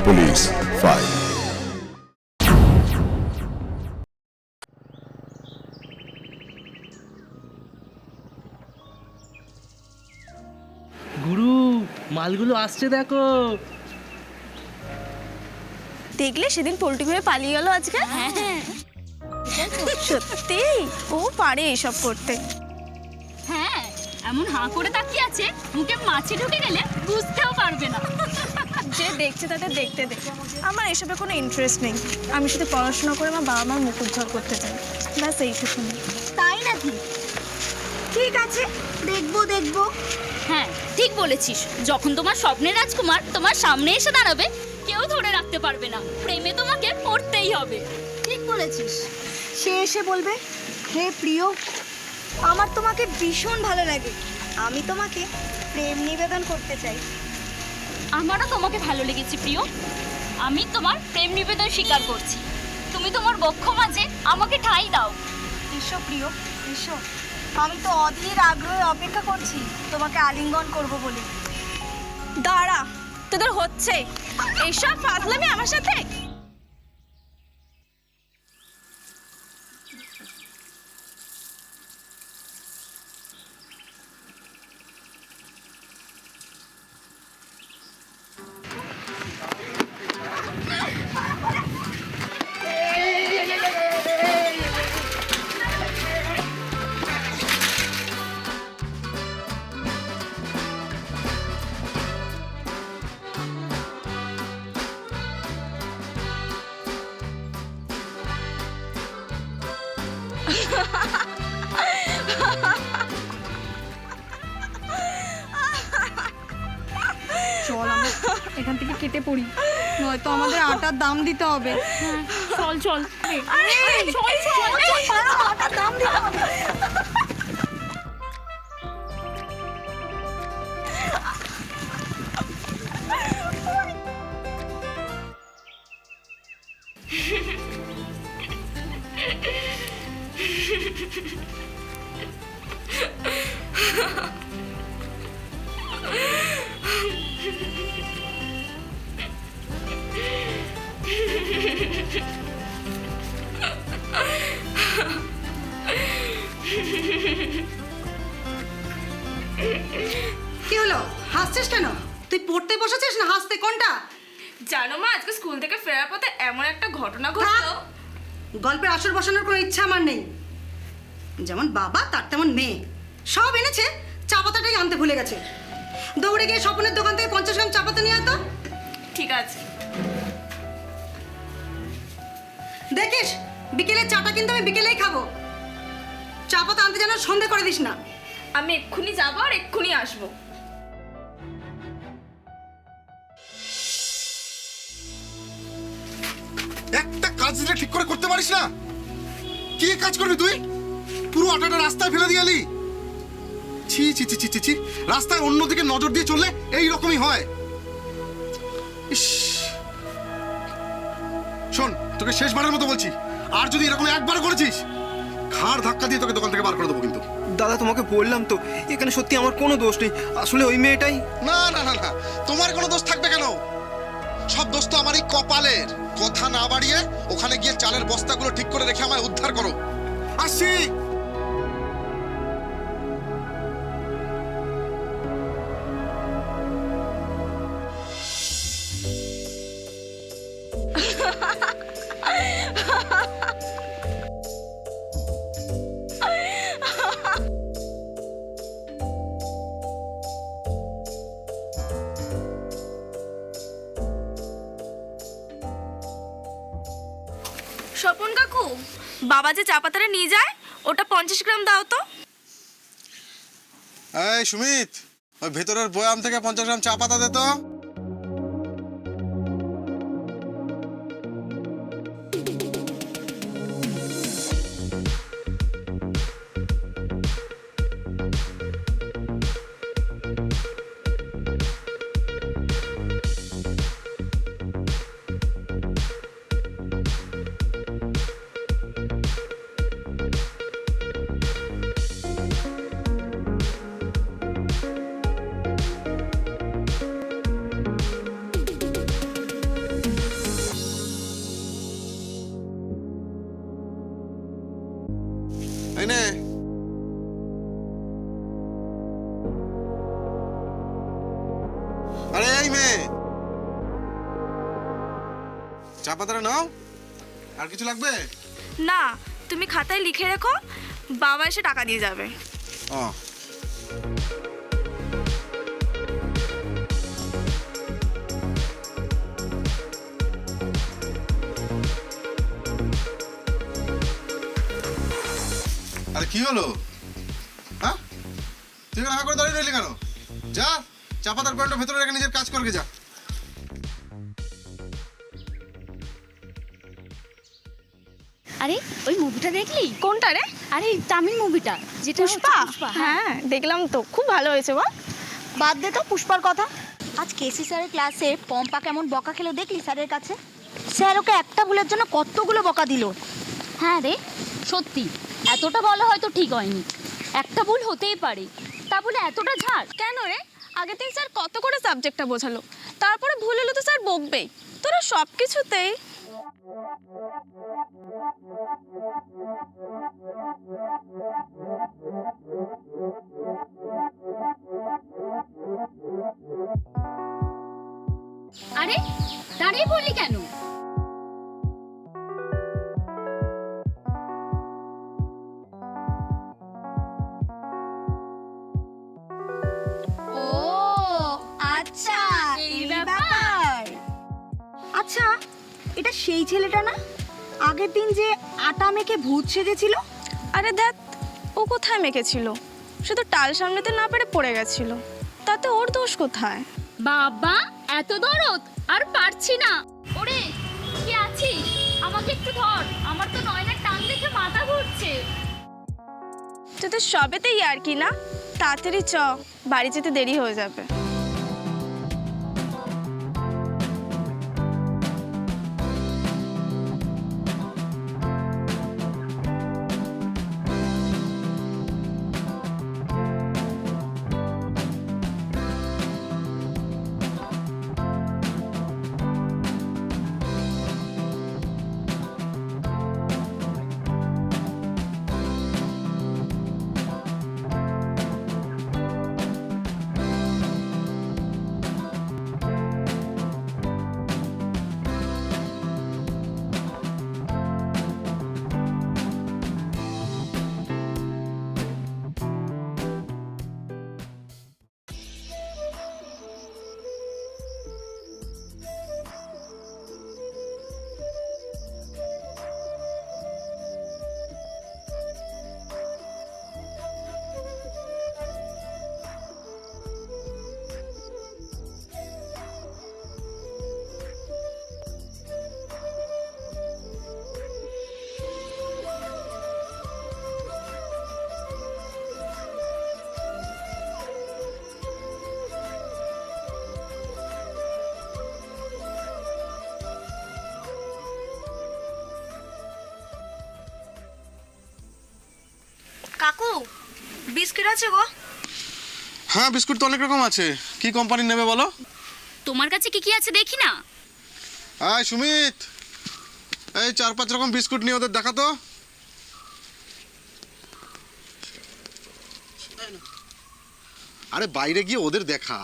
Police file. গুরু, মালগুলো আসছে দেখো। দেখলে সেদিন পোল্ট্রি হয়ে পালিয়ে গেল আজকে। হ্যাঁ সত্যি ও পারে এসব করতে। হ্যাঁ, এমন হাঁ করে তাকিয়ে আছে, মুখে মাছি ঢুকে গেলে বুঝতেও পারবে না। যে দেখছে তাদের দেখতে দে, আমার এসবে কোনো ইন্টারেস্ট নেই। আমি শুধু পড়াশোনা করে আমার বাবা মার মুখ উজ্জ্বল করতে চাই, ব্যাস এইটুকুনি। তাই নাকি? ঠিক আছে, দেখবো দেখবো। হ্যাঁ, ঠিক বলেছিস। যখন তোমার স্বপ্নের রাজকুমার তোমার সামনে এসে দাঁড়াবে, কেউ ধরে রাখতে পারবে না। প্রেমে তোমাকে পড়তেই হবে। ঠিক বলেছিস। সে এসে বলবে, হে প্রিয়, আমার তোমাকে ভীষণ ভালো লাগে, আমি তোমাকে প্রেম নিবেদন করতে চাই। আমারও তোমাকে ভালো লেগেছে প্রিয়, আমি তোমার প্রেম নিবেদন স্বীকার করছি। তুমি তোমার বক্ষ মাঝে আমাকে ঠাঁই দাও। এসো প্রিয়, এসো। আমি তো অধীর আগ্রহে অপেক্ষা করছি তোমাকে আলিঙ্গন করব বলে। দাঁড়া, তোদের হচ্ছে এইসব ফাজলামি আমার সাথে? চল আমরা এখান থেকে কেটে পড়ি, নয়তো আমাদের আটার দাম দিতে হবে। চল চল আটার দাম দিতে হবে। কি হলো, হাসছিস কেন? তুই পড়তে বসেছিস না হাসতে, কোনটা? জানো মা, আজকে স্কুল থেকে ফেরার পথে এমন একটা ঘটনা ঘটলো। গল্পের আসর বসানোর কোনো ইচ্ছা আমার নেই। যেমন বাবা তার তেমন মেয়ে, সব এনেছে, চা পাতাটাই আনতে ভুলে গেছে। দৌড়ে গিয়ে স্বপনের দোকান থেকে 50 গ্রাম চা পাতা নিয়ে আয় তো। ঠিক আছে। দেখিস, বিকেলে চাটা কিন্তু আমি বিকেলেই খাবো। চা পাতা আনতে যেন সন্দেহ করে দিস না। আমি এক্ষুনি যাবো আর এক্ষুনি আসবো। একটা কাজ দিলে ঠিক করে করতে পারিস না? কি কাজ করবি তুই? পুরো আটাটা রাস্তায় ফেলে দিয়ে এলি। ছি ছি ছি ছি ছি ছি, রাস্তায় অন্যদিকে নজর দিয়ে চললে এই রকমই হয়। ইস, শোন, তোকে শেষবারের মতো বলছি, আর যদি এরকম একবার করেছিস, ঘাড় ধাক্কা দিয়ে তোকে দোকান থেকে বার করে দেবো কিন্তু। দাদা তোমাকে বললাম তো, এখানে সত্যি আমার কোনো দোষ নেই, আসলে ওই মেয়েটাই। না না না না, তোমার কোনো দোষ থাকবে কেন? সব দোষ তো আমার এই কপালের। কথা না বাড়িয়ে ওখানে গিয়ে চালের বস্তাগুলো ঠিক করে রেখে আমায় উদ্ধার করো। আসছি। স্বপন কাকু, বাবা যে চা পাতাটা নিয়ে যায়, ওটা 50 গ্রাম দাও তো। এই সুমিত, ওই ভেতরের বয়াম থেকে 50 গ্রাম চা পাতা দে তো। এই নে। আরে এই মেয়ে, চা পাতাটা নাও। আর কিছু লাগবে? না, তুমি খাতায় লিখে রেখো, বাবা এসে টাকা দিয়ে যাবে। ও, আরে কি হলো? হ্যাঁ, তুই এখানে হা করে দাঁড়িয়ে রইলি কেন? যা, চা পাতার পয়েন্টটা ভেতরে রেখে নিজের কাজ করকে যা। আরে ওই মুভিটা দেখলি? কোনটা রে? আরে তামিল মুভিটা, যেটা হচ্ছে পুষ্পা? হ্যাঁ, দেখলাম তো, খুব ভালো হয়েছে বল। বাদ দে তো পুষ্পার কথা। আজ কেসি স্যারের ক্লাসে পম্পা কেমন বকা খেলো দেখলি স্যারের কাছে? স্যার ওকে একটা ভুলের জন্য কতগুলো বকা দিল। হ্যাঁ রে, সত্যি এতটা বলা হয়তো ঠিক হয়নি, একটা ভুল হতেই পারে, তা বলে এতটা ঝাড়? কেন রে? আগে থেকে স্যার কত করে সাবজেক্টটা বোঝালো, তারপরে ভুল হলো তো স্যার বকবেই। তোরা সব কিছুতেই। আরে দাঁড়িয়ে পড়লি কেন? ও আচ্ছা, এই ব্যাপার। আচ্ছা, এটা সেই ছেলেটা না আগের দিন যে আটা মেখে ভূত সেজেছিল? আরে দেখ, ও কোথায় মেখেছিল? সে তো টাল সামলাতে না পেরে পড়ে গেছিল, তাতে ওর দোষ কোথায়? বাবা এত দরদ আর পারছি না। ওরে কি আছিস? আমাকে একটু ধর, আমার তো নয়নার টান দেখে মাথা ঘুরছে। তোদের সবেতেই আর কি না, তাড়াতাড়ি চ, বাড়ি যেতে দেরি হয়ে যাবে। কাকু, বিস্কিট আছে গো? হ্যাঁ, বিস্কুট তো অনেক রকম আছে। কি কোম্পানির নেবে বলো? তোমার কাছে কি কি আছে দেখি না। আয় সুমিত, এই 4-5 রকম বিস্কুট নিয়ে ওদের দেখা তো। আরে বাইরে গিয়ে ওদের দেখা।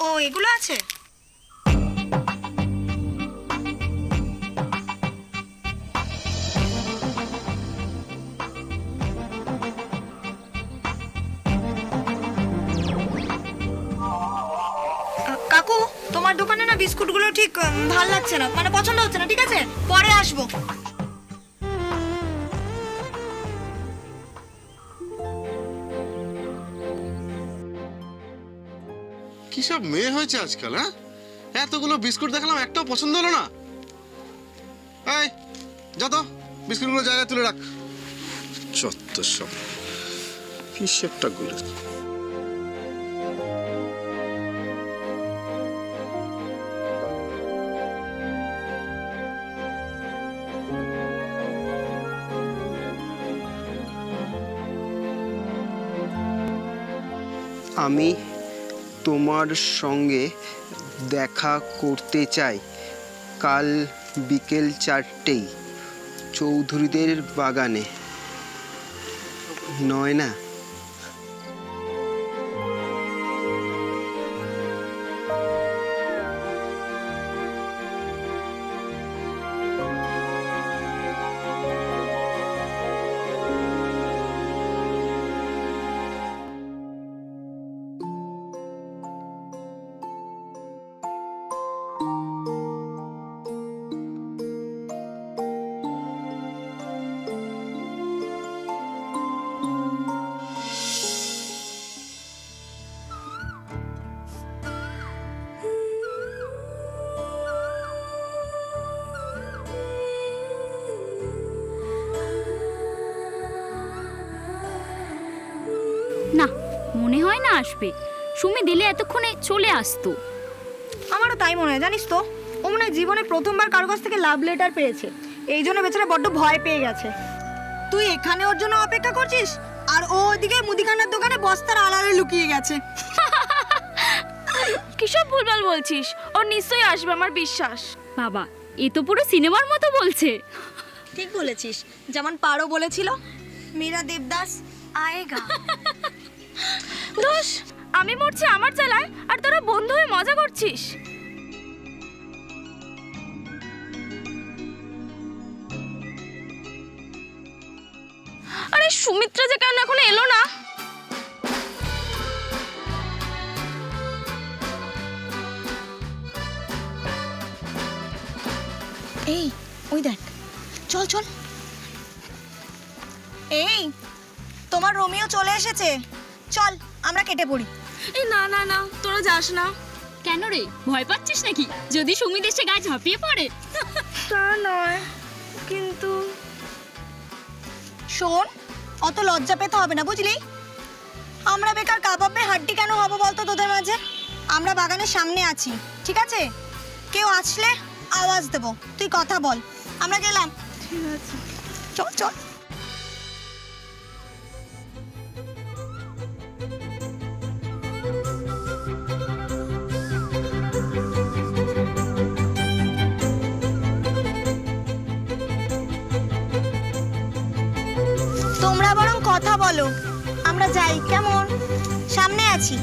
ও এগুলো আছে? কাকু, তোমার দোকানে না বিস্কুটগুলো ঠিক ভাল লাগছে না, মানে পছন্দ হচ্ছে না। ঠিক আছে, পরে আসবো। কি সব মেয়ে হয়েছে আজকাল, হ্যাঁ? এতগুলো বিস্কুট দেখলাম, একটাও পছন্দ হলো না। এই যত বিস্কুটগুলো জায়গায় তুলে রাখ। যত সব হিসেবটা গুলো। আমি তোমার সঙ্গে দেখা করতে চাই, কাল বিকেল 4টেই চৌধুরীদের বাগানে, নয় না? না, মনে হয় না আসবে। সুমি দিলে এতক্ষণে চলে আসতো। আমারও তাই মনে হয়, জানিস তো ও মনে হয় জীবনে প্রথমবার কারো কাছ থেকে লাভ লেটার পেয়েছে, এই জন্য বেচারা বড্ড ভয় পেয়ে গেছে। তুই এখানে ওর জন্য অপেক্ষা করছিস, আর ও ওদিকে মুদিখানার দোকানে বস্তার আড়ালে লুকিয়ে গেছে। কিসব ভুলভাল বলছিস? ওর নিশ্চয়ই আসবে, আমার বিশ্বাস। বাবা, এ তো পুরো সিনেমার মতো বলছে। ঠিক বলেছিস, যেমন পারো বলেছিল, মীরা দেবদাস আয়েগা। দোষ, আমি মরছি আমার জ্বালায়, আর তোরা বন্ধু হয়ে মজা করছিস। আরে সুমিত্রা যে কেন এখন এলো না? এই ওই দেখ, চল চল। এই তোমার রোমিও চলে এসেছে, চল আমরা কেটে পড়ি। এই না না না, তোরা যাস না। কেন রে, ভয় পাচ্ছিস নাকি যদি সুমি দেশে গায়ে ঝাঁপিয়ে পড়ে? তা নয়, কিন্তু শোন, অত লজ্জা পেতে হবে না, বুঝলি? আমরা বেকার কাবাবে হাড্ডি কেন হবো বলতো তোদের মাঝে? আমরা বাগানের সামনে আছি, ঠিক আছে? কেউ আসলে আওয়াজ দেবো, তুই কথা বল। আমরা গেলাম। ঠিক আছে। চল চল। তোমরা বরং কথা বলো, আমরা যাই, কেমন? সামনে আছি।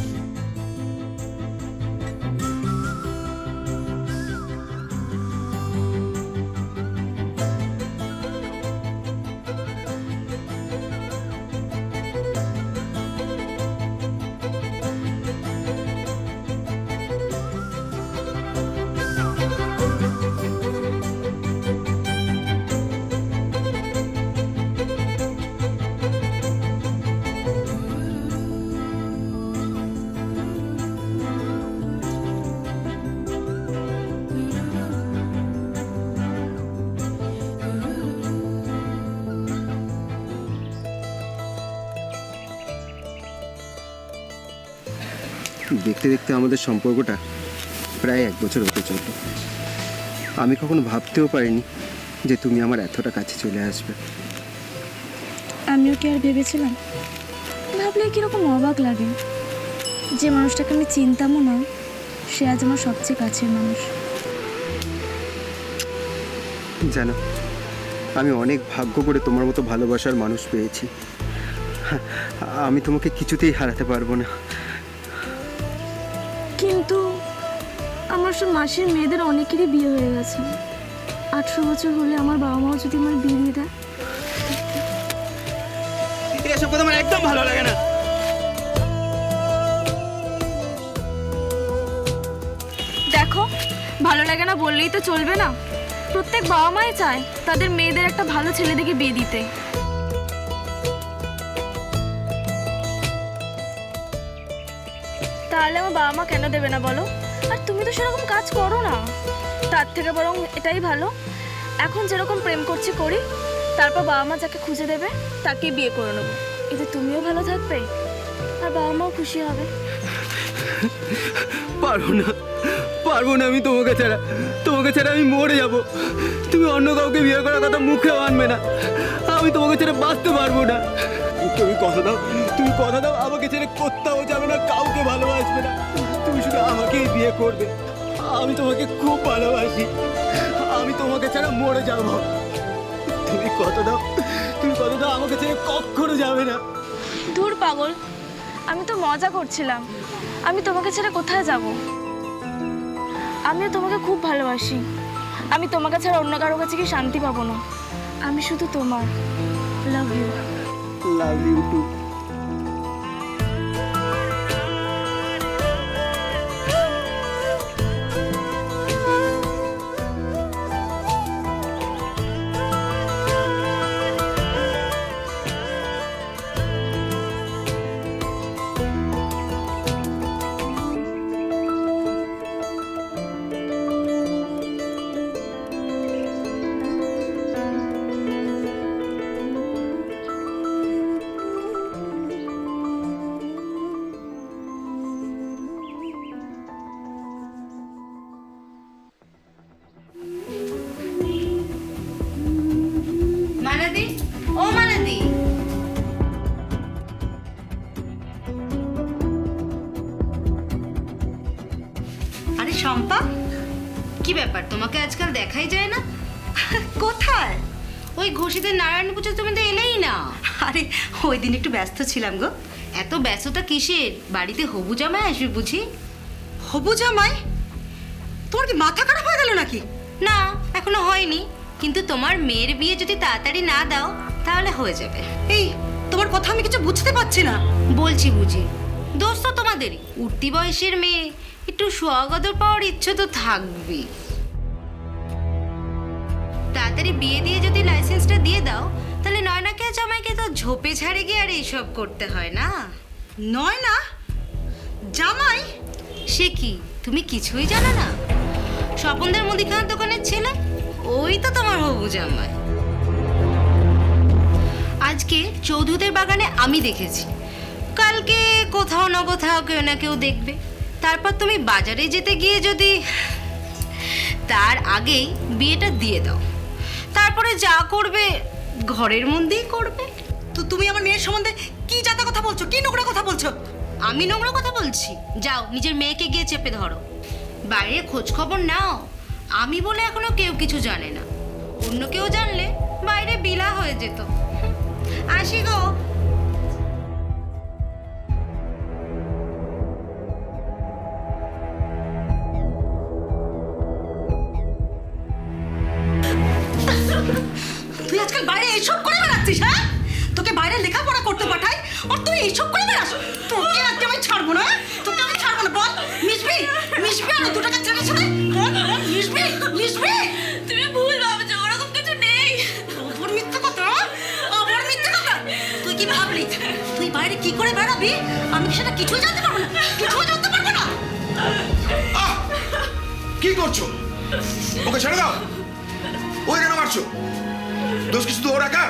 দেখতে দেখতে আমাদের সম্পর্কটা প্রায় 1 বছর হতে চলল। আমি কখনো ভাবতেও পারিনি যে তুমি আমার এতটা কাছে চলে আসবে। আমিও কি আর ভেবেছিলাম? ভাবলে কিরকম অবাক লাগে, যে মানুষটাকে আমি চিনতামও না, সে আজ আমার সবচেয়ে কাছের মানুষ। জানো, আমি অনেক ভাগ্য করে তোমার মতো ভালোবাসার মানুষ পেয়েছি। আমি তোমাকে কিছুতেই হারাতে পারবো না। কিন্তু আমার সব মাসির মেয়েদের অনেকেরই বিয়ে হয়ে গেছে। 18 বছর হলে আমার বাবা মাও যদি আমার বিয়ে দিয়ে দেয়। এসব কথা আমার একদম ভালো লাগে না। দেখো, ভালো লাগে না বললেই তো চলবে না। প্রত্যেক বাবা মাই চায় তাদের মেয়েদের একটা ভালো ছেলে দেখে বিয়ে দিতে। তাহলে আমার বাবা মা কেন দেবে না বলো? আর তুমি তো সেরকম কাজ করো না। তার থেকে বরং এটাই ভালো, এখন যেরকম প্রেম করছি করি, তারপর বাবা মা যাকে খুঁজে দেবে তাকে বিয়ে করে নেবো। এতে তুমিও ভালো থাকবে আর বাবা মাও খুশি হবে। পারবো না আমি তোমাকে ছাড়া আমি মরে যাব। তুমি অন্য কাউকে বিয়ে করার কথা মুখেও আনবে না। আমি তোমাকে ছেড়ে বাঁচতে পারবো না। তুমি কথা দাও আমাকে ছেড়ে কোথাও যাবে না, কাউকে ভালোবাসবে না। তুমি শুধু আমাকেই বিয়ে করবে, আমি তোমাকে খুব ভালোবাসি, আমি তোমাকে ছাড়া মরে যাব। তুমি কথা দাও আমাকে ছেড়ে কখনো যাবে না। দূর পাগল, আমি তো মজা করছিলাম। আমি তোমাকে ছেড়ে কোথায় যাব? আমিও তোমাকে খুব ভালোবাসি। আমি তোমাকে ছাড়া অন্য কারো কাছে কি শান্তি পাবো না। আমি শুধু তোমার। Love you. Love you too. Manadi, ও মানাদি, আরে শম্পা, কি ব্যাপার? তোমাকে আজকাল দেখাই যায় না। কোথায়? ওই ঘোষিতের নারায়ণ পুজো তুমি তো এলেই না। আরে ওই দিন একটু ব্যস্ত ছিলাম গো। এত ব্যস্ততা কিসের? বাড়িতে হবু জামাই আসবে বুঝি? হবু জামাই? তোমার কি মাথা খারাপ হয়ে গেল নাকি? না, এখনো হয়নি, কিন্তু তোমার মেয়ের বিয়ে যদি তাড়াতাড়ি না দাও তাহলে হয়ে যাবে। এই তোমার কথা আমি কিছু বুঝতে পারছি না। বলছি বুঝি, দোষ তো তোমাদেরই। উঠতি বয়সের মেয়ে, একটু সোয়াগদর পাওয়ার ইচ্ছে তো থাকবেই। তাড়াতাড়ি বিয়ে দিয়ে যদি লাইসেন্সটা দিয়ে দাও তাহলে নয়নাকে আর জামাইকে তো ঝোপে ঝাড়ে গিয়ে আর এইসব করতে হয় না। নয়না? জামাই? সে কি, তুমি কিছুই জানো না? স্বপনদের মুদিখানার দোকানের ছেলে, ওই তো তোমার হবু জামাই। আজকে চৌধুরীদের বাগানে আমি দেখেছি, কালকে কোথাও না কোথাও কেউ না কেউ দেখবে। তারপর তুমি বাজারে যেতে গিয়ে যদি তার আগেই বিয়েটা দিয়ে দাও, তারপরে যা করবে ঘরের মধ্যেই করবে। তো তুমি আমার মেয়ের সম্বন্ধে কি জাতা কথা বলছো, কি নোংরা কথা বলছো? আমি নোংরা কথা বলছি? যাও নিজের মেয়েকে গিয়ে চেপে ধরো, বাইরে খোঁজ খবর নাও। আমি বলে এখনো কেউ কিছু জানে না, অন্য কেউ জানলে বাইরে বিলা হয়ে যেত। আসি গো। তুই আজকাল বাইরে এইসব করে বেড়াচ্ছিস? হ্যাঁ, তোকে বাইরে লেখাপড়া করতে পাঠাই আর তুই এইসব করে বেড়াস। তোকে আজকে আমি ছাড়বো না, তোকে আমি ছাড়বো না। বল মিশবি? মিশবি আর 2 টাকা ছেড়ে ছেড়ে বল বল, মিশবি? মিশবি? তুমি ভুল ভাবছো, ওরকম কিছু নেই। ওর মিথ্যে কথা, ওর মিথ্যে কথা। তুই কি ভাবলি তুই বাইরে কি করে বেড়াবি? আমি কি সেটা কিছুই জানতে পারবো না? কিছুই জানতে পারবো না। কি করছো? ওকে ছেড়ে দাও। ওই কেন মারছো? দোষ কি শুধু ওর একা?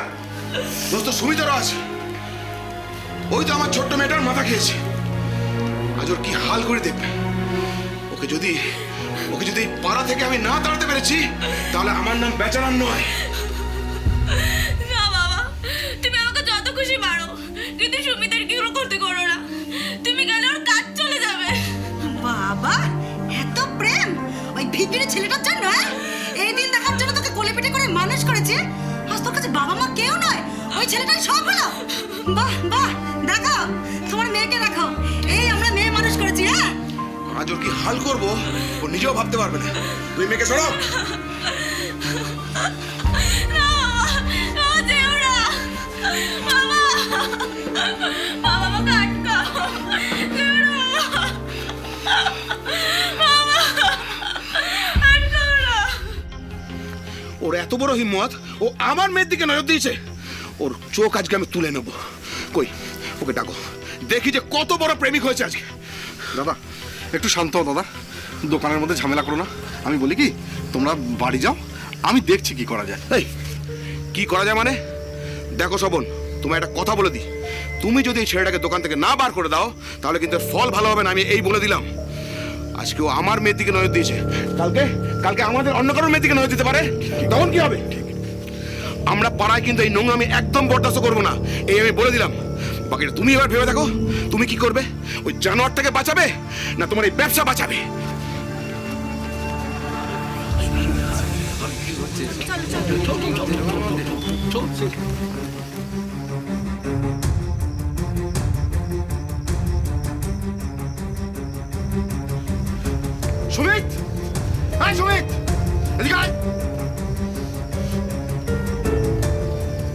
দোষ তো সুমিতারও আছে। ওই তো আমার ছোট্ট মেয়েটার মাথা খেয়েছে। আজ ওর কি হাল করে দেখবে। ওকে যদি পাড়া থেকে আমি না তাড়াতে পেরেছি তাহলে আমার নাম বেচারার নয়। না বাবা, তুমি আমাকে যত খুশি মারো, কিন্তু সুমিতার কি করতে করো না। তুমি গেলে ওর কাজ চলে যাবে। বাবা, এত প্রেম ওই ভিকিরি ছেলেটার জন্য? এই দিন দেখার জন্য তোকে কোলে পিঠে করে মানুষ করেছে, আজ তোর কাছে বাবা মা কেউ নয়, ওই ছেলেটাই সব হলো। বাহ বাহ, দেখো তোমার মেয়েকে দেখো, এই আমরা মেয়ে মানুষ করেছি। হ্যাঁ, আজ ওর কি হাল করবো ও নিজেও ভাবতে পারবে না। তুই মেয়েকে সরো। ওর এত বড় হিম্মত, ও আমার মেয়ের দিকে নজর দিয়েছে। ওর চোখ আজকে আমি তুলে নেব। কই, ওকে ডাকো, দেখি যে কত বড় প্রেমিক হয়েছে আজকে। দাদা একটু শান্ত হও দাদা, দোকানের মধ্যে ঝামেলা করো না। আমি বলি কি, তোমরা বাড়ি যাও, আমি দেখছি কি করা যায়। এই কি করা যায় মানে? দেখো স্বপন, তোমায় একটা কথা বলে দিই, তুমি যদি এই ছেলেটাকে দোকান থেকে না বার করে দাও তাহলে কিন্তু এর ফল ভালো হবে না, আমি এই বলে দিলাম। আজকে ও আমার মেয়ের দিকে নজর দিয়েছে, কালকে আমাদের অন্য কারোর মেয়ের দিকে নজর দিতে পারে, তখন কি হবে? আমরা পাড়ায় কিন্তু এই নোংরামি একদম বরদাস্ত করবো না, এই আমি বলে দিলাম। বাকিটা তুমি এবার ভেবে দেখো, তুমি কি করবে? ওই জানোয়ারটাকে বাঁচাবে না তোমার এই ব্যবসা বাঁচাবে? সুমিত, এই সুমিত, এদিকে আয়।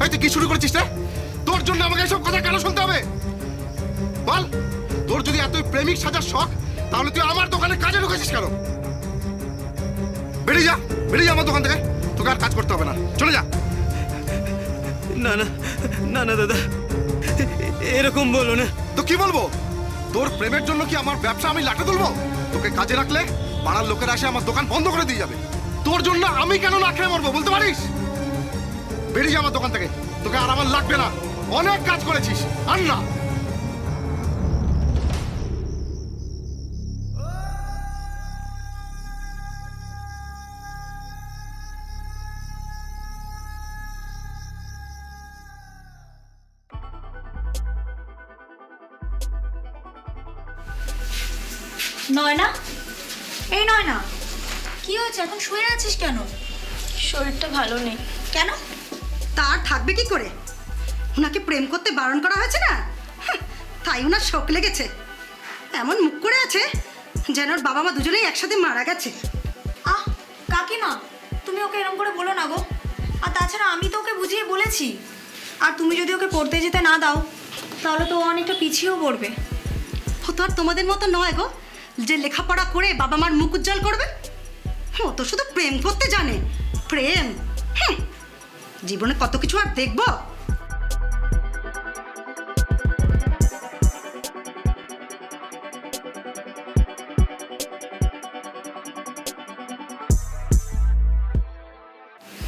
এই তুই কি শুরু করেছিস রে? তোর জন্য আমাকে এসব কথা কেন শুনতে হবে বল? তোর যদি এতই প্রেমিক সাজার শখ, তাহলে তুই আমার দোকানে কাজে ঢুকেছিস কেন? বেরিয়ে যা, বেরিয়ে যা আমার দোকান থেকে। তোকে আর কাজ করতে হবে না, চলে যা। না না না না দাদা, এরকম বলো না। তো কি বলবো? তোর প্রেমের জন্য কি আমার ব্যবসা আমি লাটে তুলবো? তোকে কাজে রাখলে পাড়ার লোকেরা এসে আমার দোকান বন্ধ করে দিয়ে যাবে। তোর জন্য আমি কেন না খেয়ে মরবো বলতে পারিস? বেরিয়ে যা আমার দোকান থেকে, তোকে আর আমার লাগবে না। অনেক কাজ করেছিস, আর না। নয়না, এই নয়না, কি হয়েছে? এখন শুয়ে আছিস কেন? শরীরটা ভালো নেই। কেন? তার থাকবে কি করে? ওনাকে প্রেম করতে বারণ করা হয়েছে না, তাই ওনার শোক লেগেছে। এমন মুখ করে আছে যেন ওর বাবা মা দুজনেই একসাথে মারা গেছে। আহ কাকিমা, তুমি ওকে এরকম করে বলো না গো। আর তাছাড়া আমি তো ওকে বুঝিয়ে বলেছি। আর তুমি যদি ওকে পড়তে যেতে না দাও, তাহলে তো ও অনেকটা পিছিয়েও পড়বে। ও তো আর তোমাদের মতো নয় গো, যে লেখাপড়া করে বাবা মার মুখ উজ্জ্বল করবে। ও তো শুধু প্রেম করতে জানে। প্রেম? জীবনে কত কিছু আর দেখবো।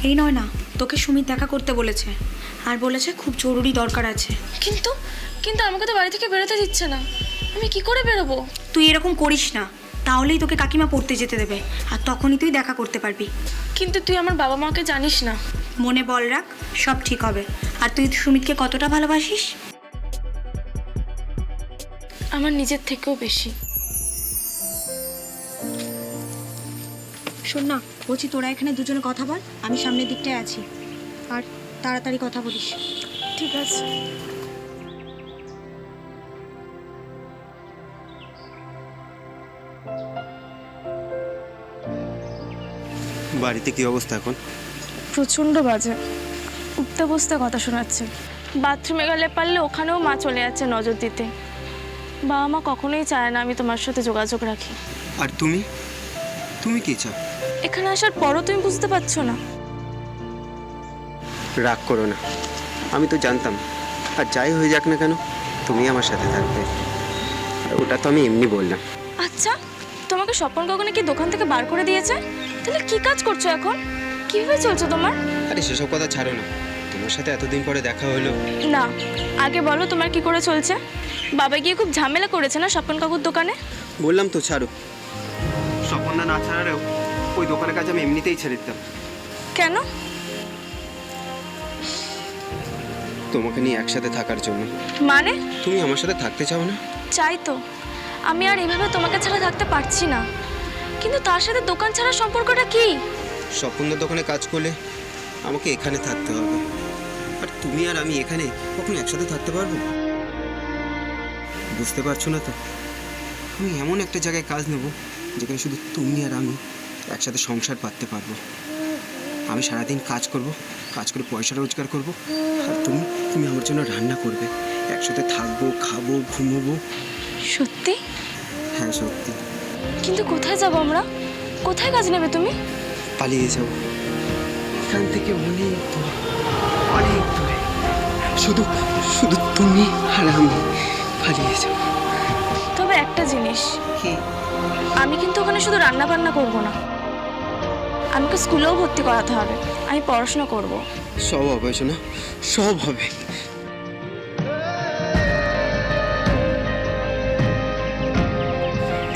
এই নয়না, তোকে সুমিত দেখা করতে বলেছে, আর বলেছে খুব জরুরি দরকার আছে। কিন্তু কিন্তু আমাকে তো বাড়ি থেকে বেরোতে দিচ্ছে না। আমি কি করে বেরোবো? তুই এরকম করিস না, তাহলেই তোকে কাকিমা পড়তে যেতে দেবে, আর তখনই তুই দেখা করতে পারবি। কিন্তু তুই আমার বাবা মাকে জানিস না। মনে বল রাখ, সব ঠিক হবে। আর তুই সুমিতকে কতটা ভালোবাসিস? আমার নিজের থেকেও বেশি। শোন না, বলছি তোরা এখানে দুজনে কথা বল, আমি সামনের দিকটায় আছি। আর তাড়াতাড়ি কথা বলিস। ঠিক আছে। বাড়িতে কি অবস্থা এখন? প্রচণ্ড বাজে। উঠতে বসতে কথা শোনাচ্ছে। বাথরুমে গেলে পারলে ওখানেও মা চলে যাচ্ছে নজর দিতে। বাবা মা কখনোই চায় না আমি তোমার সাথে যোগাযোগ রাখি। আর তুমি তুমি কি চাও? এখানে আসার পরও তুমি বুঝতে পারছো না? রাগ করো না, আমি তো জানতাম। আর যাই হয়ে যাক না কেন, তুমি আমার সাথে থাকবে। আর ওটা তো আমি এমনি বললাম। আচ্ছা, তোমাকে স্বপন কাকুনে কি দোকান থেকে বার করে দিয়েছে? তাহলে কি কাজ করছো এখন? কিভাবে চলছে তোমার? আরে সেসব কথা ছাড়ো না, তোমার সাথে এতদিন পরে দেখা হলো। না, আগে বলো তোমার কি করে চলছে? বাবা গিয়ে খুব ঝামেলা করেছে না স্বপন কাকুর দোকানে? বললাম তো ছাড়ো। স্বপনদা না ছাড়ারেও ওই দোকানের কাজ আমি এমনিতেই ছেড়ে দিতাম। কেন? তোমাকে নিয়ে একসাথে থাকার জন্য। মানে? তুমি আমার সাথে থাকতে চাও না? চাই তো। আমি আর এভাবে তোমাকে ছাড়া থাকতে পারছি না। কিন্তু তার সাথে দোকান ছাড়া সম্পর্কটা কি? স্বপনদার দোকানে কাজ করলে আমাকে এখানে থাকতে হবে। আর তুমি আর আমি এখানে কখনো একসাথে থাকতে পারবো? বুঝতে পারছো না তো? আমি এমন একটা জায়গায় কাজ নেব যেখানে শুধু তুমি আর আমি একসাথে সংসার পাততে পারবো। আমি সারাদিন কাজ করব, কাজ করে পয়সা রোজগার করব, আর তুমি তুমি আমার জন্য রান্না করবে। একসাথে থাকবো, খাবো, ঘুমোবো। সত্যি? হ্যাঁ সত্যি। কিন্তু কোথায় যাবো আমরা? কোথায় কাজ নেবে তুমি? পালিয়ে যাবো এখান থেকে, অনেক দূরে, অনেক দূরে। শুধু শুধু তুমি আর আমি পালিয়ে যাবো। তবে একটা জিনিস, কি? আমি কিন্তু ওখানে শুধু রান্না বান্না করবো না, আমাকে স্কুলেও ভর্তি করাতে হবে। আমি পড়াশোনা করব। সব হবে শোনা, সব হবে।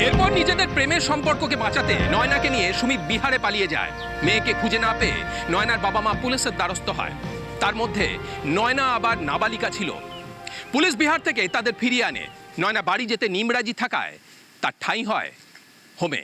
এরপর নিজেদের প্রেমের সম্পর্ককে বাঁচাতে নয়নাকে নিয়ে সুমিত বিহারে পালিয়ে যায়। মেয়েকে খুঁজে না পেয়ে নয়নার বাবা মা পুলিশের দ্বারস্থ হয়। তার মধ্যে নয়না আবার নাবালিকা ছিল। পুলিশ বিহার থেকে তাদের ফিরিয়ে আনে। নয়না বাড়ি যেতে নিমরাজি থাকায় তার ঠাঁই হয় হোমে।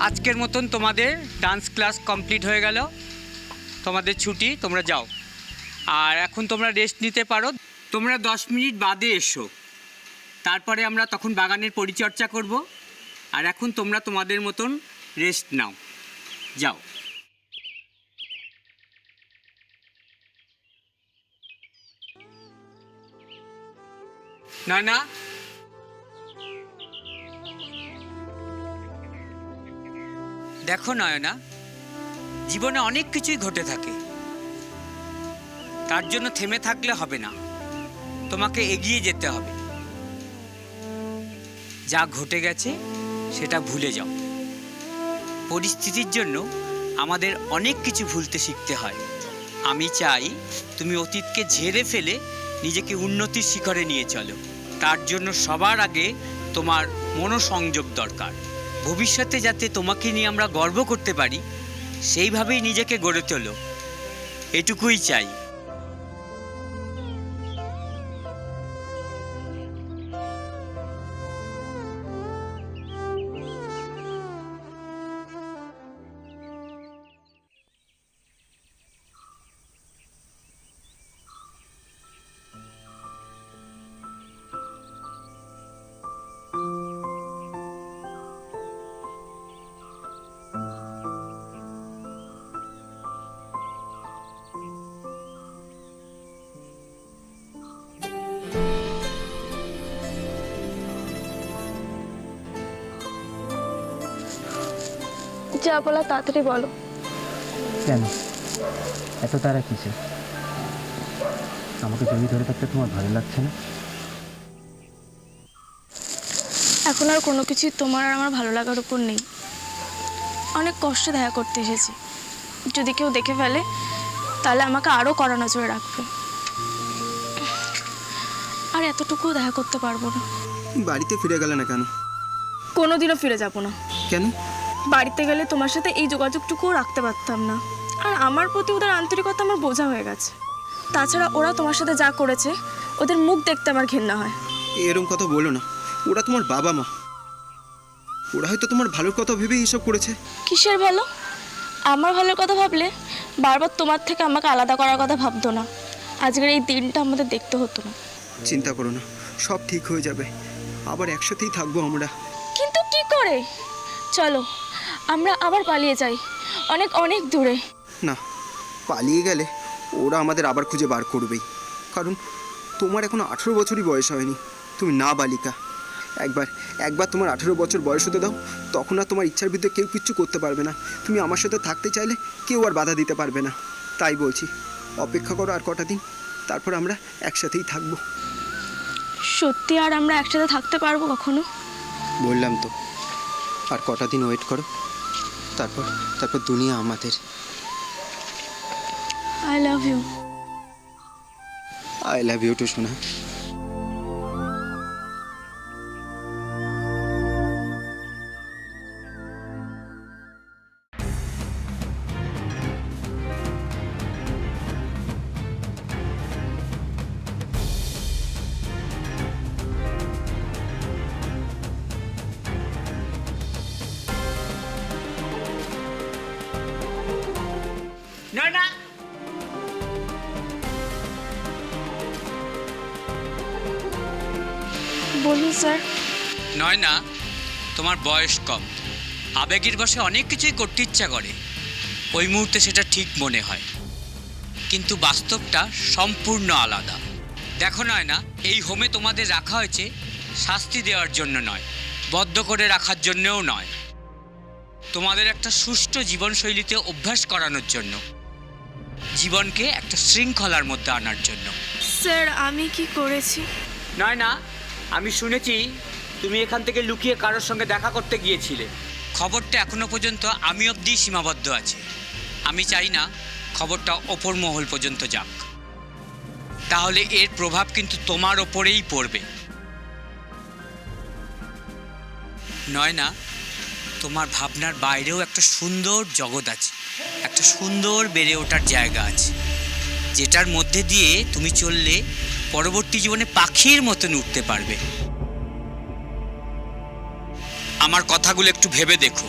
আজকের মতন তোমাদের ডান্স ক্লাস কমপ্লিট হয়ে গেল, তোমাদের ছুটি, তোমরা যাও। আর এখন তোমরা রেস্ট নিতে পারো। তোমরা 10 মিনিট বাদে এসো, তারপরে আমরা তখন বাগানের পরিচর্যা করব। আর এখন তোমরা তোমাদের মতন রেস্ট নাও, যাও। না, দেখো নয়না, জীবনে অনেক কিছুই ঘটে থাকে, তার জন্য থেমে থাকলে হবে না, তোমাকে এগিয়ে যেতে হবে। যা ঘটে গেছে সেটা ভুলে যাও। পরিস্থিতির জন্য আমাদের অনেক কিছু ভুলতে শিখতে হয়। আমি চাই তুমি অতীতকে ঝেড়ে ফেলে নিজেকে উন্নতির শিখরে নিয়ে চলো। তার জন্য সবার আগে তোমার মনোসংযোগ দরকার। ভবিষ্যতে যাতে তোমাকে নিয়ে আমরা গর্ব করতে পারি, সেইভাবেই নিজেকে গড়ে তোলো, এটুকুই চাই। যা বলা তাড়াতাড়ি বলো। কেন এত তারা কিসে? আমাকে জড়িয়ে ধরে থাকতে তোমার ভালো লাগছে না? এখন আর কোনো কিছুই তোমার আর আমার ভালো লাগার উপর নেই। অনেক কষ্টে দেখা করতে এসেছি, যদি কেউ দেখে ফেলে তাহলে আমাকে আরও কড়া নজরে রাখবে। আর এতটুকুও দেখা করতে পারবো না। বাড়িতে ফিরে গেলে না কেন? কোনোদিনও ফিরে যাবো না। কেন? বাড়িতে গেলে তোমার সাথে এই যোগাযোগটুকুও রাখতে পারতাম না। আর আমার প্রতি ওদের আন্তরিকতা আমার বোঝা হয়ে গেছে। তাছাড়া ওরা তোমার সাথে যা করেছে, ওদের মুখ দেখতে আমার ঘেন্না হয়। এরকম কথা বলো না, ওরা তোমার বাবা মা, ওরা হয়তো তোমার ভালোর কথা ভেবেই এসব করেছে। কিসের ভালো? আমার ভালোর কথা ভাবলে বারবার তোমার থেকে আমাকে আলাদা করার কথা ভাবতো না, আজকের এই দিনটা আমাদের দেখতে হতো না। চিন্তা করো না, সব ঠিক হয়ে যাবে, আবার একসাথেই থাকবো আমরা। কিন্তু কি করে? চলো আমরা আবার পালিয়ে যাই, অনেক অনেক দূরে। না, পালিয়ে গেলে ওরা আমাদের আবার খুঁজে বার করবেই, কারণ তোমার এখনো 18 বছরই বয়স হয়নি, তুমি না বালিকা। একবার তোমার 18 বছর বয়স হতে দাও, তখন আর তোমার ইচ্ছার বিরুদ্ধে কেউ কিচ্ছু করতে পারবে না। তুমি আমার সাথে থাকতে চাইলে কেউ আর বাধা দিতে পারবে না। তাই বলছি, অপেক্ষা করো আর কটা দিন, তারপর আমরা একসাথেই থাকবো। সত্যি আর আমরা একসাথে থাকতে পারবো কখনো? বললাম তো, আর কটা দিন ওয়েট করো, তারপর দুনিয়া আমাদের। I love you. I love you too সোনা। নয়না, বলুন স্যার। নয়না, তোমার বয়স কম, আবেগের বশে অনেক কিছুই করতে ইচ্ছা করে, ওই মুহূর্তে সেটা ঠিক মনে হয়, কিন্তু বাস্তবটা সম্পূর্ণ আলাদা। দেখো নয়না, এই হোমে তোমাদের রাখা হয়েছে শাস্তি দেওয়ার জন্য নয়, বদ্ধ করে রাখার জন্যও নয়, তোমাদের একটা সুষ্ঠু জীবনশৈলীতে অভ্যাস করানোর জন্য, জীবনকে একটা শৃঙ্খলার মধ্যে আনার জন্য। স্যার আমি কি করেছি? নয়না, আমি শুনেছি তুমি এখান থেকে লুকিয়ে কারোর সঙ্গে দেখা করতে গিয়েছিলে। খবরটা এখনো পর্যন্ত আমি অবধি সীমাবদ্ধ আছে। আমি চাই না খবরটা ওপর মহল পর্যন্ত যাক, তাহলে এর প্রভাব কিন্তু তোমার ওপরেই পড়বে। নয়না, তোমার ভাবনার বাইরেও একটা সুন্দর জগৎ আছে, একটা সুন্দর বেড়ে ওঠার জায়গা আছে, যেটার মধ্যে দিয়ে তুমি চললে পরবর্তী জীবনে পাখির মতন উঠতে পারবে। আমার কথাগুলো একটু ভেবে দেখো,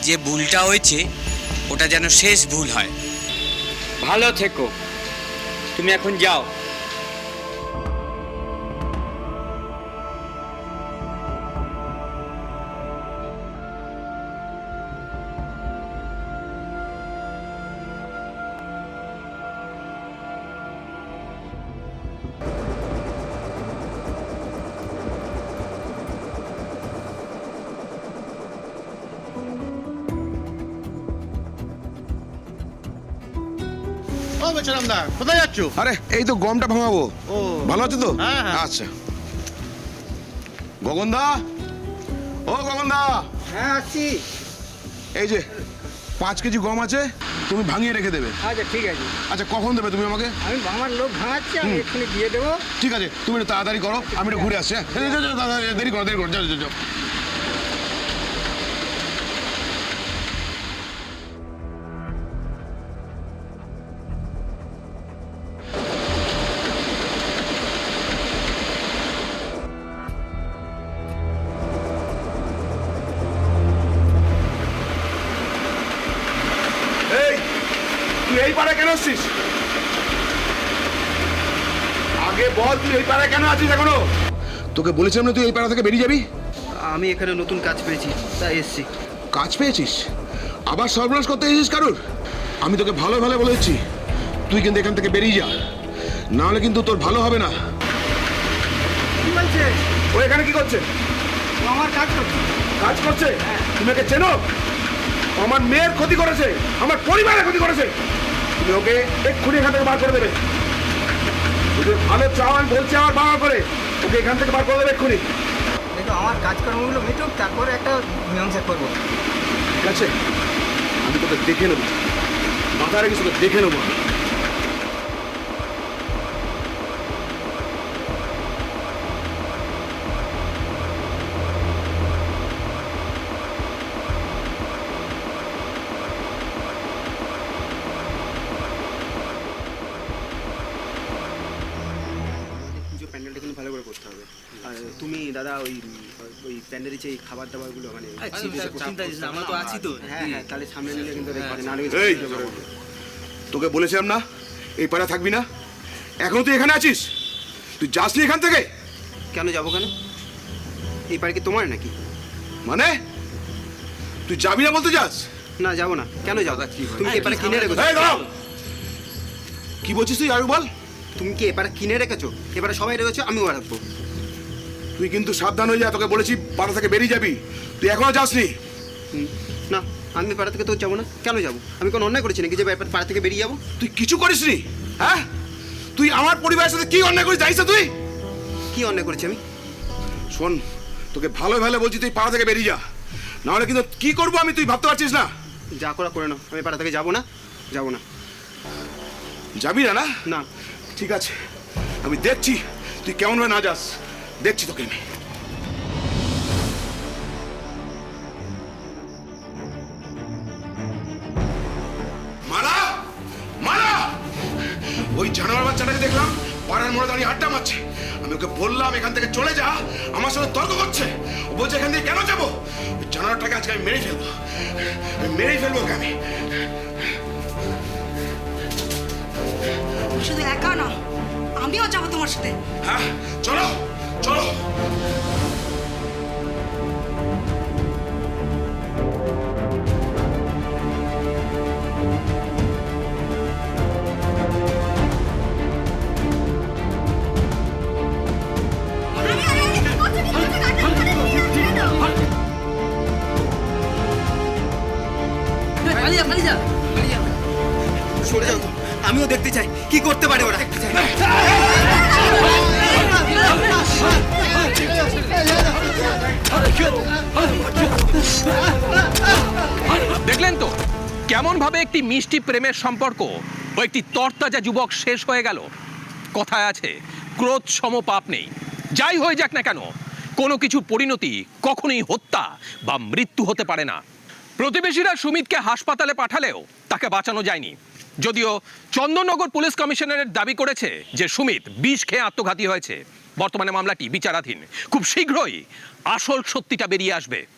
যে ভুলটা হয়েছে ওটা যেন শেষ ভুল হয়। ভালো থেকো, তুমি এখন যাও। ও বেচারাম দা, কোথায় যাচ্ছ? আরে এই তো গমটা ভাঙাবো। ও ভালো আছে তো? হ্যাঁ, হ্যাঁ। আচ্ছা। গগনদা, ও গগনদা, হ্যাঁ আসছি। এই যে 5 কেজি গম আছে, তুমি ভাঙিয়ে রেখে দেবে। আচ্ছা ঠিক আছে, আচ্ছা কখন দেবে তুমি আমাকে? আমি আমার লোক ভাঙাচ্ছি, আমি এক্ষুনি দিয়ে দেবো। ঠিক আছে, তুমি একটু তাড়াতাড়ি করো, আমি একটু ঘুরে আসছি। হ্যাঁ যাও, যাও, তাড়াতাড়ি, দেরি করো, দেরি করো, যাও, যাও, যাও। এই, তুই এই পাড়ায় কেন আসছিস? আগে বল, তুই এই পাড়ায় কেন আছিস এখনো? তোকে বলেছিলাম না তুই এই পাড়া থেকে বেরিয়ে যাবি? আমি এখানে নতুন কাজ পেয়েছি, তাই এসছি। কাজ পেয়েছিস? আবার সর্বনাশ করতে এসেছিস কারুর? আমি তোকে ভালো ভালো বলে দিচ্ছি, তুই কিন্তু এখান থেকে বেরিয়ে যা, না হলে কিন্তু তোর ভালো হবে না। কি বলছে? ও এখানে কি করছে? ও আমার কাজ করছে। কাজ করছে? তুমি ওকে চেনো? ও আমার মেয়ের ক্ষতি করেছে, আমার পরিবারের ক্ষতি করেছে। তুমি ওকে এক্ষুনি এখান থেকে বার করে দেবে। যদি ভালো চাও, আমি বলছি আমার বাবা করে ওকে এখান থেকে বার করে দেবে এক্ষুনি। দেখো আমার কাজকর্মগুলো মিটুক, তারপরে একটা মীমাংসা করবো। ঠিক আছে, আমি তোকে দেখে নেবো, মাথা রেখে তোকে দেখে নেবো। পুজো প্যান্ডেলটা কিন্তু ভালো করে করতে হবে। আর তুমি দাদা ওই ওই প্যান্ডেলের যে খাবার দাবারগুলো মানে আমরা তো আছি তো। হ্যাঁ হ্যাঁ, তাহলে সামনে নিলে কিন্তু এই, তোকে বলেছিলাম না এই পাড়া থাকবি না? এখনো তুই এখানে আছিস? তুই যাসনি এখান থেকে? কেন যাবো কেন? এই পার্কে তোমার নাকি? মানে তুই যাবি না বলতে যাস? না যাবো না। কেন যাবো? তুমি কি এপারে কিনে রেখেছো? এই দাঁড়াও, কি বলছিস তুই? আরো বল। তুমি কি এপারে কিনে রেখেছো? এবারে সবাই রেখেছো, আমিও রাখবো। তুই কিন্তু সাবধান হয়ে যা, তোকে বলেছি পাড়া থেকে বেরিয়ে যাবি, তুই এখনো যাসনি। না, আমি পাড়া থেকে তো যাবো না। কেন যাবো? আমি কোনো অন্যায় করেছি নাকি যে পাড়া থেকে বেরিয়ে যাবো? তুই কিছু করিসনি? হ্যাঁ, তুই আমার পরিবারের সাথে কি অন্যায় করিস জানিস না তুই? কি অন্যায় করেছি আমি? শোন, তোকে ভালো ভালো বলছি, তুই পাড়া থেকে বেরিয়ে যা, না হলে কিন্তু কি করবো আমি তুই ভাবতে পারছিস না। যা করা করে নাও, আমি পাড়া থেকে যাবো না, যাবো না। যাবি না? না না। ঠিক আছে, আমি দেখছি তুই কেমন ভাবে না যাস, দেখছি তোকে আমি। মালা, মালা, ওই জানোয়ার বাচ্চাটাকে দেখলাম পাড়ার মোড়ে দাঁড়িয়ে আড্ডা মারছে। আমি ওকে বললাম এখান থেকে চলে যা, আমার সাথে তর্ক করছে। ও বলছে এখান থেকে কেন যাবো? ওই জানোয়ারটাকে আজকে আমি মেরেই ফেলবো, মেরেই ফেলবো ওকে আমি। শুধু একা না, আমিও যাবো তোমার সাথে। হ্যাঁ চলো, চলো। সরে যাও তো, আমিও দেখতে চাই কি করতে পারে ওরা। দেখলেন তো কেমন ভাবে একটি মিষ্টি প্রেমের সম্পর্ক ও একটি তরতাজা যুবক শেষ হয়ে গেল। কথায় আছে ক্রোধ সম পাপ নেই। যাই হয়ে যাক না কেন, কোনো কিছুর পরিণতি কখনোই হত্যা বা মৃত্যু হতে পারে না। প্রতিবেশীরা সুমিতকে হাসপাতালে পাঠালেও তাকে বাঁচানো যায়নি, যদিও চন্দননগর পুলিশ কমিশনারের দাবি করেছে যে সুমিত বিষ খেয়ে আত্মঘাতী হয়েছে। বর্তমানে মামলাটি বিচারাধীন, খুব শীঘ্রই আসল সত্যিটা বেরিয়ে আসবে।